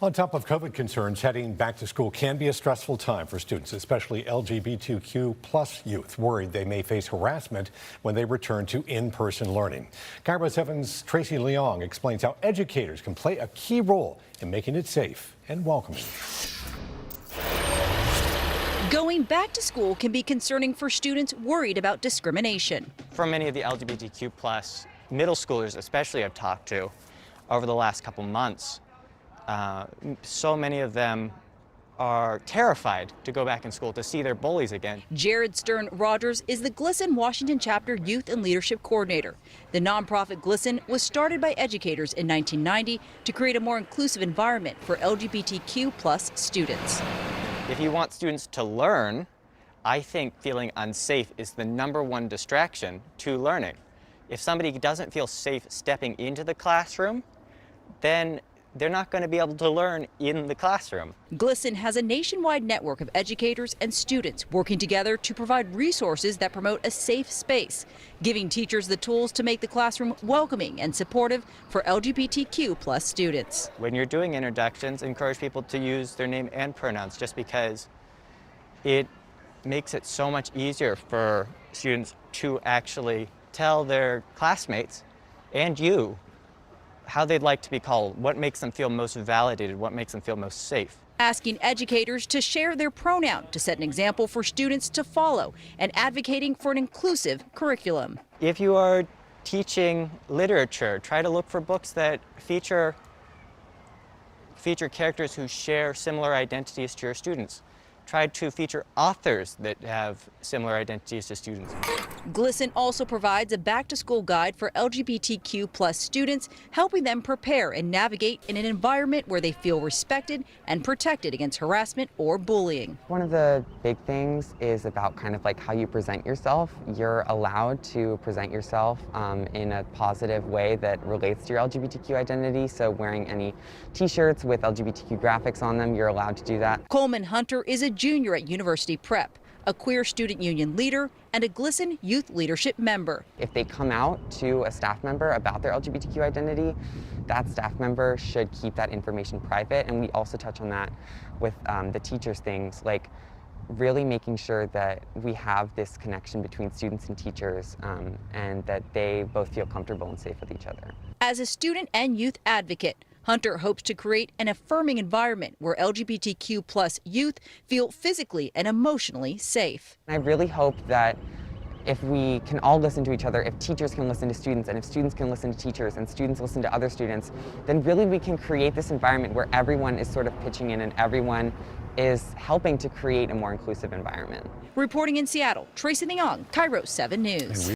On top of COVID concerns, heading back to school can be a stressful time for students, especially LGBTQ plus youth, worried they may face harassment when they return to in-person learning. KIRO 7's Tracy Leong explains how educators can play a key role in making it safe and welcoming. Going back to school can be concerning for students worried about discrimination. For many of the LGBTQ plus middle schoolers especially I've talked to over the last couple months, so many of them are terrified to go back in school to see their bullies again. Jared Stern Rogers is the GLSEN Washington Chapter Youth and Leadership Coordinator. The nonprofit GLSEN was started by educators in 1990 to create a more inclusive environment for LGBTQ plus students. If you want students to learn, I think feeling unsafe is the #1 distraction to learning. If somebody doesn't feel safe stepping into the classroom, then they're not going to be able to learn in the classroom. GLSEN has a nationwide network of educators and students working together to provide resources that promote a safe space, giving teachers the tools to make the classroom welcoming and supportive for LGBTQ plus students. When you're doing introductions, encourage people to use their name and pronouns, just because it makes it so much easier for students to actually tell their classmates and you how they'd like to be called, what makes them feel most validated, what makes them feel most safe. Asking educators to share their pronoun to set an example for students to follow and advocating for an inclusive curriculum. If you are teaching literature, try to look for books that feature characters who share similar identities to your students. Try to feature authors that have similar identities to students. GLSEN also provides a back-to-school guide for LGBTQ plus students, helping them prepare and navigate in an environment where they feel respected and protected against harassment or bullying. One of the big things is about kind of like how you present yourself. You're allowed to present yourself in a positive way that relates to your LGBTQ identity. So wearing any t-shirts with LGBTQ graphics on them, you're allowed to do that. Coleman Hunter is a junior at University Prep, a queer student union leader, and a GLSEN youth leadership member. If they come out to a staff member about their LGBTQ identity, that staff member should keep that information private. And we also touch on that with the teachers' things, like really making sure that we have this connection between students and teachers and that they both feel comfortable and safe with each other. As a student and youth advocate, Hunter hopes to create an affirming environment where LGBTQ plus youth feel physically and emotionally safe. I really hope that if we can all listen to each other, if teachers can listen to students, and if students can listen to teachers, and students listen to other students, then really we can create this environment where everyone is sort of pitching in and everyone is helping to create a more inclusive environment. Reporting in Seattle, Tracy Leong, KIRO 7 News.